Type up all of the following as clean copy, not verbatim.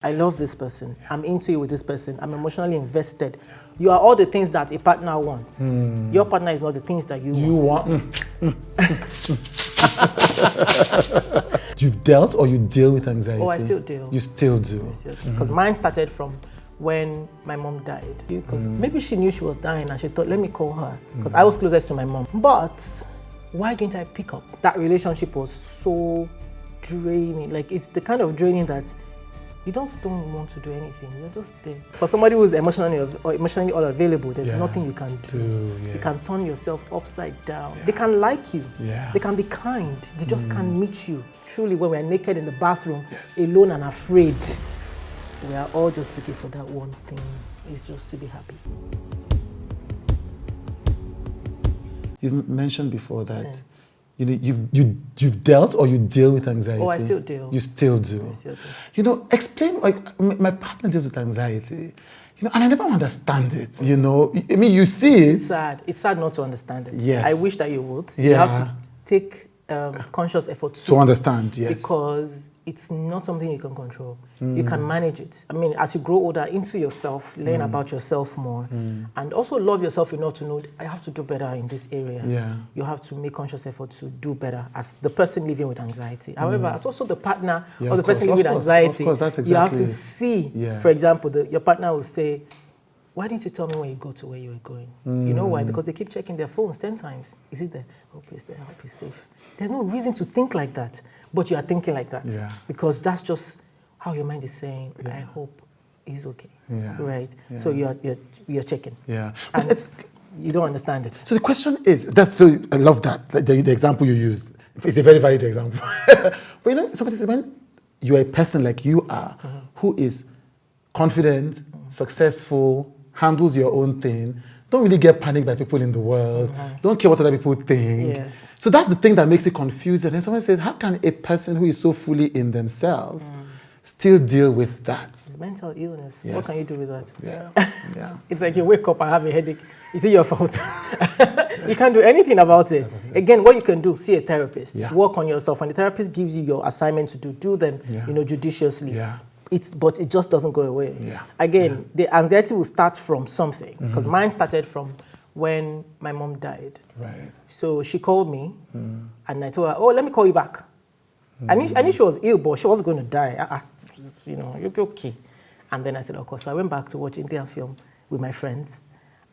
I love this person. I'm into you with this person. I'm emotionally invested. You are all the things that a partner wants. Your partner is not the things that you want. You've dealt or you deal with anxiety? Oh, I still deal. You still do? Because mine started from when my mom died. Because maybe she knew she was dying and she thought, let me call her. Because I was closest to my mom. But why didn't I pick up? That relationship was so draining. Like, it's the kind of draining that you just don't want to do anything. You're just there. For somebody who's emotionally unavailable, there's nothing you can do. You can turn yourself upside down. They can like you. They can be kind. They just can't meet you. Truly, when we're naked in the bathroom, alone and afraid, we are all just looking for that one thing. It's just to be happy. You've mentioned before that you've dealt or you deal with anxiety? Oh, I still deal. You still do? I still do. You know, explain, like, my partner deals with anxiety, you know, and I never understand it, you know. I mean, you see it. It's sad. It's sad not to understand it. Yes. I wish that you would. You have to take conscious effort to understand, yes. Because it's not something you can control. You can manage it. I mean, as you grow older, into yourself, learn about yourself more, and also love yourself enough to know, I have to do better in this area. You have to make conscious effort to do better as the person living with anxiety. However, as also the partner of the person living with anxiety, you have to see, for example, your partner will say, why didn't you tell me when you got to where you were going? You know why? Because they keep checking their phones 10 times. Is it there? Hope it's there. Hope it's safe. There's no reason to think like that, but you are thinking like that. Because that's just how your mind is saying, I hope he's okay. Right? So you're checking. And you don't understand it. So the question is, I love that, the example you used. It's a very valid example. But you know, somebody said, when you're a person like you are, who is confident, successful, handles your own thing, don't really get panicked by people in the world, don't care what other people think. So that's the thing that makes it confusing. And someone says, how can a person who is so fully in themselves still deal with that? It's mental illness. What can you do with that? It's like you wake up and have a headache. Is it your fault? You can't do anything about it. Again, what you can do, see a therapist. Work on yourself. When the therapist gives you your assignment to do them, judiciously. But it just doesn't go away. Again, the anxiety will start from something. Because mine started from when my mom died. So she called me, and I told her, oh, let me call you back. I knew she was ill, but she wasn't going to die. You know, you'll be okay. And then I said, of course. So I went back to watch Indian film with my friends.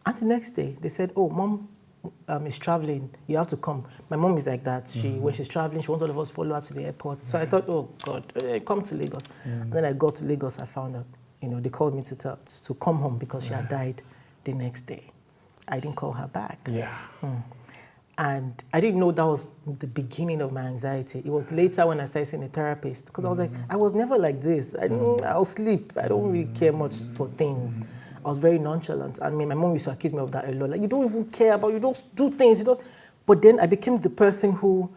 And the next day, they said, oh, mom is traveling. You have to come. My mom is like that. When she's traveling, she wants all of us to follow her to the airport. So I thought, oh, God, come to Lagos. And then I got to Lagos. I found out, they called me to come home because she had died the next day. I didn't call her back. And I didn't know that was the beginning of my anxiety. It was later when I started seeing a therapist, because I was like, I was never like this. I'll sleep. I don't really care much for things. I was very nonchalant. I mean, my mom used to accuse me of that a lot. Like, you don't even care about, you don't do things, you don't. But then I became the person who,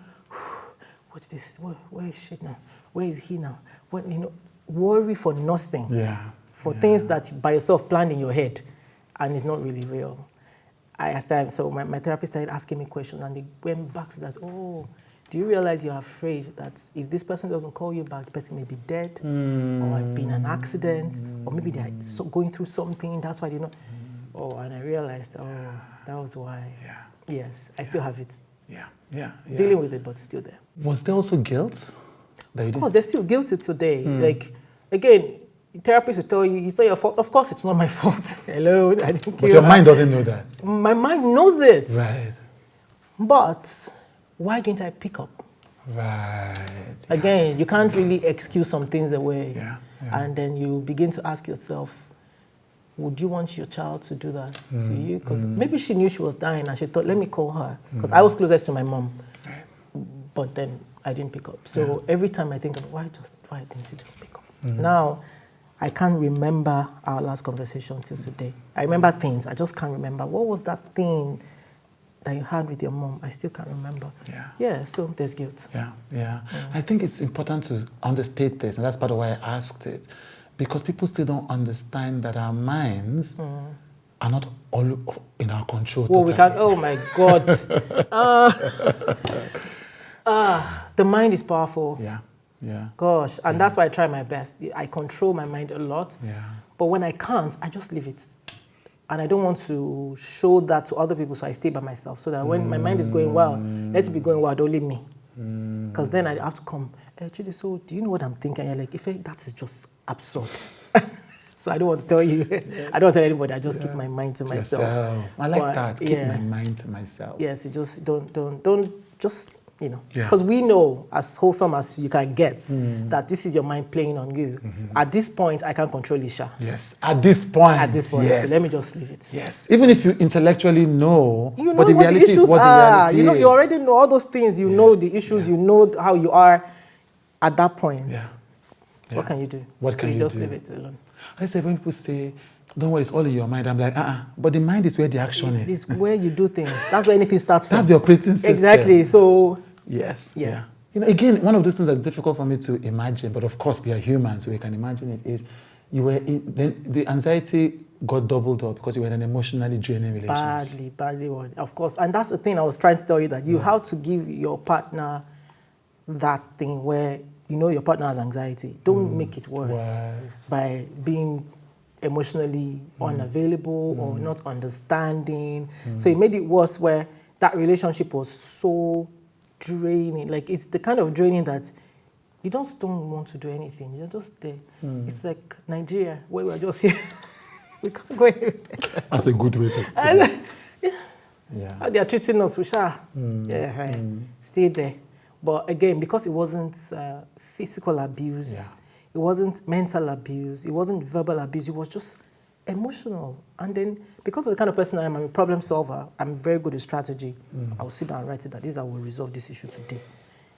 what's this? Where is she now? Where is he now? Worry for nothing. For things that by yourself planned in your head, and it's not really real. So my therapist started asking me questions, and they went back to that, oh, do you realize you're afraid that if this person doesn't call you back, the person may be dead, or been in an accident, or maybe they're going through something, that's why they know. Oh, and I realized, that was why. Yes, I still have it. Dealing with it, but still there. Was there also guilt? Of course, there's still guilty today. Like, again, therapists will tell you, it's not your fault. Of course, it's not my fault. Hello, I didn't kill her. But your mind doesn't know that. My mind knows it. Right. But why didn't I pick up? Right. Again, you can't really excuse some things away. And then you begin to ask yourself, would you want your child to do that to you? Because maybe she knew she was dying and she thought, let me call her. Because I was closest to my mom. But then I didn't pick up. So every time I think, why didn't you just pick up? Now, I can't remember our last conversation till today. I remember things, I just can't remember. What was that thing that you had with your mom? I still can't remember. So there's guilt. I think it's important to understate this, and that's part of why I asked it, because people still don't understand that our minds are not all in our control. Well, we can. Oh my God. The mind is powerful. Yeah. Gosh, and that's why I try my best. I control my mind a lot. Yeah. But when I can't, I just leave it. And I don't want to show that to other people, so I stay by myself. So that when my mind is going well, let it be going well, don't leave me. Because then I have to come, actually, so do you know what I'm thinking? And you're like, that is just absurd. So I don't want to tell you. I don't tell anybody. I just keep my mind to myself. I like that. Keep my mind to myself. Yes, you just don't just, because we know, as wholesome as you can get, that this is your mind playing on you. At this point, I can't control Isha. Yes, at this point, yes. So let me just leave it. Yes, even if you intellectually know, you know but the reality is what the reality is. You already know all those things. You know the issues. You know how you are at that point. What can you do? What can you do? Just leave it alone. I say when people say, don't worry, it's all in your mind. I'm like, but the mind is where the action is. It's where you do things. That's where anything starts from. That's the operating system. Exactly. So, yes. Yeah. Again, one of those things that's difficult for me to imagine, but of course we are human, so we can imagine it, is then the anxiety got doubled up because you were in an emotionally draining relationship. Badly. Of course. And that's the thing I was trying to tell you, that you have to give your partner that thing where your partner has anxiety. Don't make it worse by being emotionally unavailable or not understanding. So it made it worse where that relationship was so draining. Like, it's the kind of draining that you just don't want to do anything. You're just there. It's like Nigeria, where we're just here. We can't go anywhere. That's a good way to How they are treating us, we shall. Stay there. But again, because it wasn't physical abuse, it wasn't mental abuse, it wasn't verbal abuse, it was just emotional. And then, because of the kind of person I am, I'm a problem solver, I'm very good at strategy. I will sit down and write it that this is how we'll resolve this issue today.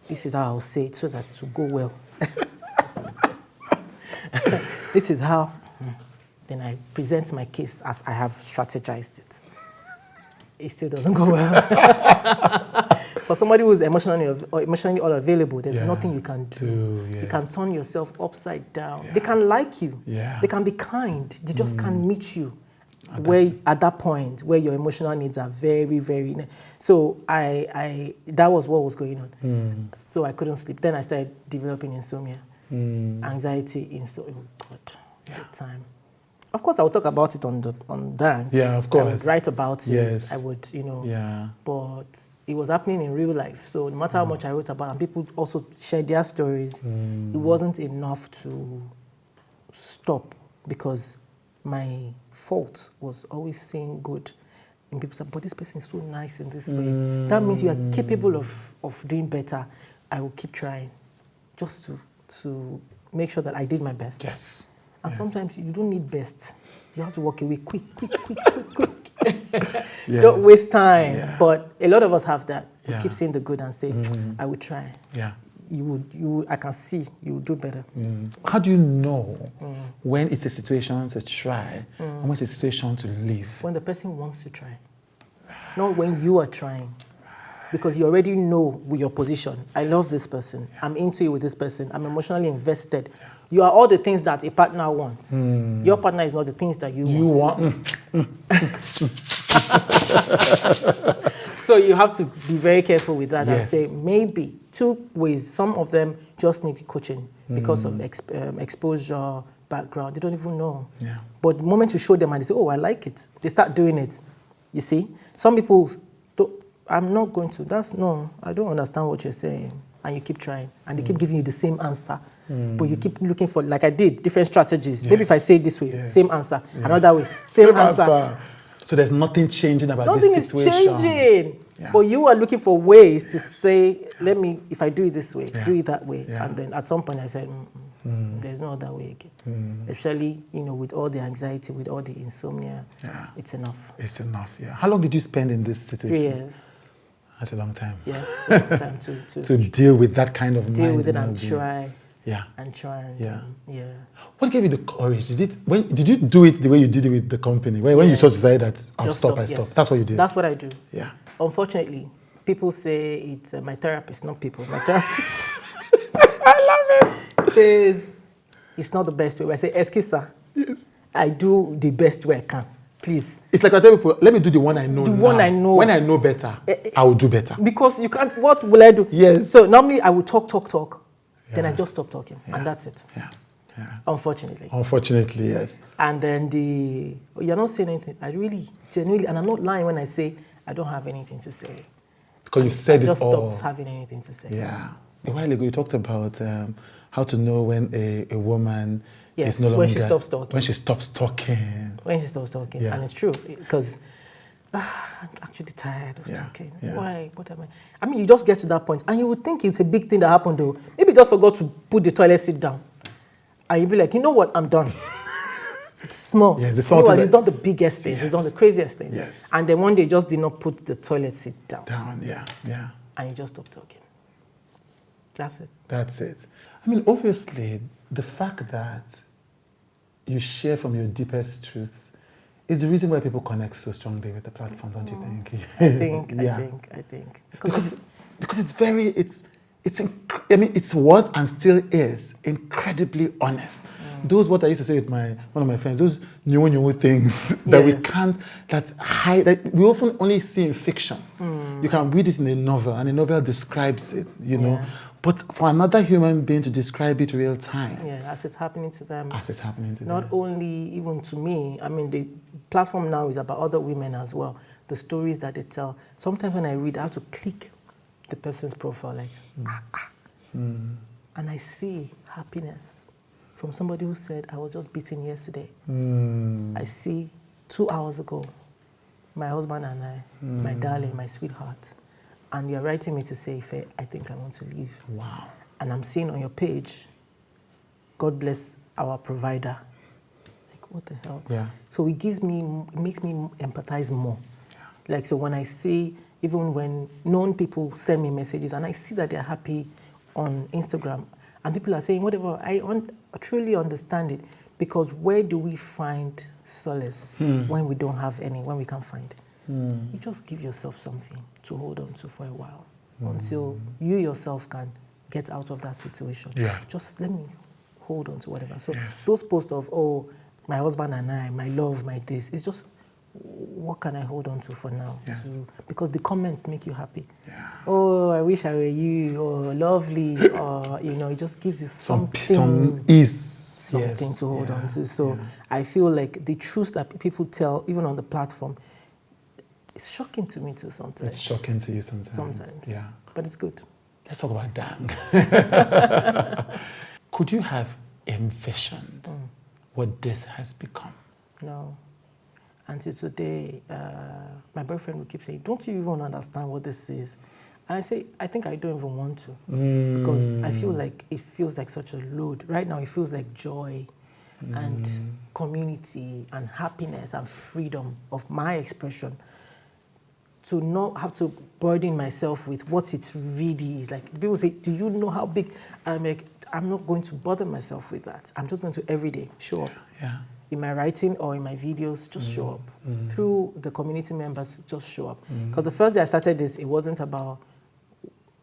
This is how I'll say it so that it will go well. This is how. Then I present my case as I have strategized it. It still doesn't go well. For somebody who's emotionally unavailable, there's nothing you can do. You can turn yourself upside down. They can like you. They can be kind. They just can't meet you at that point where your emotional needs are very, very. So that was what was going on. So I couldn't sleep. Then I started developing insomnia, anxiety, insomnia. Oh God, good time. Of course, I would talk about it on DANG. Yeah, of course. I would write about it. Yes. I would, but it was happening in real life. So no matter how much I wrote about, and people also shared their stories, it wasn't enough to stop, because my fault was always seeing good in people. Say, but this person is so nice in this way. That means you are capable of doing better. I will keep trying, just to make sure that I did my best. Yes. And sometimes you don't need best. You have to walk away quick. Don't waste time. Yeah. But a lot of us have that. We keep saying the good and say, I will try. Yeah. I can see you will do better. How do you know when it's a situation to try and when it's a situation to leave? When the person wants to try. Not when you are trying. Because you already know with your position. I love this person. I'm into you with this person. I'm emotionally invested. You are all the things that a partner wants. Your partner is not the things that you want. So you have to be very careful with that and say, maybe 2 ways. Some of them just need coaching because of exposure, background. They don't even know. Yeah. But the moment you show them and they say, oh, I like it, they start doing it. You see? Some people, I'm not going to. I don't understand what you're saying. And you keep trying. And they keep giving you the same answer. But you keep looking for, like I did, different strategies. Maybe if I say it this way, same answer. Another way, same answer. So there's nothing changing about this situation. Nothing is changing. Yeah. But you are looking for ways to say, if I do it this way, do it that way. Yeah. And then at some point I said, there's no other way again. Especially, with all the anxiety, with all the insomnia, it's enough. It's enough, yeah. How long did you spend in this situation? 3 years. That's a long time. Yeah, it's a long time to deal with that kind of deal mind. With it and try. Yeah. And try. What gave you the courage? Did you do it the way you did it with the company? When you just decided that I stop. That's what you did. That's what I do. Yeah. Unfortunately, people say it's my therapist, not people. My therapist. I love it. Says it's not the best way. I say, excuse, yes. I do the best way I can. Please. It's like I tell people, let me do the one I know. The one I know. When I know better, I will do better. Because you can't. What will I do? Yes. So normally I will talk. then I just stop talking, and that's it. Yeah. Unfortunately. Unfortunately, yes. And then you're not saying anything. I really, genuinely, and I'm not lying when I say I don't have anything to say. Because you said I just it all. stopped having anything to say. Yeah. A while ago, you talked about how to know when a woman yes, is no longer... when she stops talking. When she stops talking. When she stops talking. Yeah. And it's true, because I'm actually tired of talking. Yeah. Why? What am I mean, you just get to that point, and you would think it's a big thing that happened, though. Maybe just forgot to put the toilet seat down. And you'd be like, you know what, I'm done. It's small. Yes, it's he's done the biggest things. Yes. He's done the craziest things. Yes. And then one day just did not put the toilet seat down. Yeah. And you just stop talking. That's it. That's it. I mean, obviously, the fact that you share from your deepest truth is the reason why people connect so strongly with the platform, don't you think? I think. Because it's very, I mean, it was and still is incredibly honest. Those, what I used to say with one of my friends, those new things that we can't, that we often only see in fiction. You can read it in a novel, and a novel describes it, you know. But for another human being to describe it real time. Yeah, as it's happening to them. As it's happening to them. Not only even to me, I mean, the platform now is about other women as well. The stories that they tell. Sometimes when I read, I have to click the person's profile, like, and I see happiness from somebody who said, I was just beaten yesterday. I see 2 hours ago, my husband and I, my darling, my sweetheart, and you're writing me to say, Ife, I think I want to leave. Wow. And I'm seeing on your page, God bless our provider. Like, what the hell? Yeah. So it makes me empathize more. Yeah. Like, so when I see, even when known people send me messages and I see that they're happy on Instagram, and people are saying whatever, I truly understand it, because where do we find solace when we don't have any, when we can't find? You just give yourself something to hold on to for a while until you yourself can get out of that situation. Yeah. Just let me hold on to whatever. So those posts of, oh, my husband and I, my love, my this, it's just, what can I hold on to for now? Yes. Because the comments make you happy. Yeah. Oh, I wish I were you, or lovely, or, you know, it just gives you something. Some ease. Something to hold on to. So I feel like the truth that people tell, even on the platform, it's shocking to me too sometimes. It's shocking to you sometimes. Sometimes. Yeah. But it's good. Let's talk about DANG. Could you have envisioned what this has become? No. Until today, my boyfriend would keep saying, don't you even understand what this is? And I say, I think I don't even want to. Because I feel like it feels like such a load. Right now, it feels like joy and community and happiness and freedom of my expression. To not have to burden myself with what it really is. Like, people say, do you know how big? I'm like, I'm not going to bother myself with that. I'm just going to every day show up. Yeah. In my writing or in my videos, just show up. Through the community members, just show up. Because the first day I started this, it wasn't about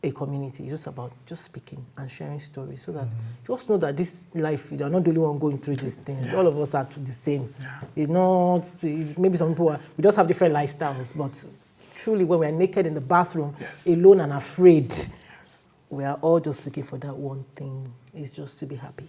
a community. It's just about just speaking and sharing stories, so that you just know that this life, you're not the only one going through these things. All of us are the same. It's not, maybe some people we just have different lifestyles, but truly when we're naked in the bathroom, alone and afraid, we are all just looking for that one thing, is just to be happy.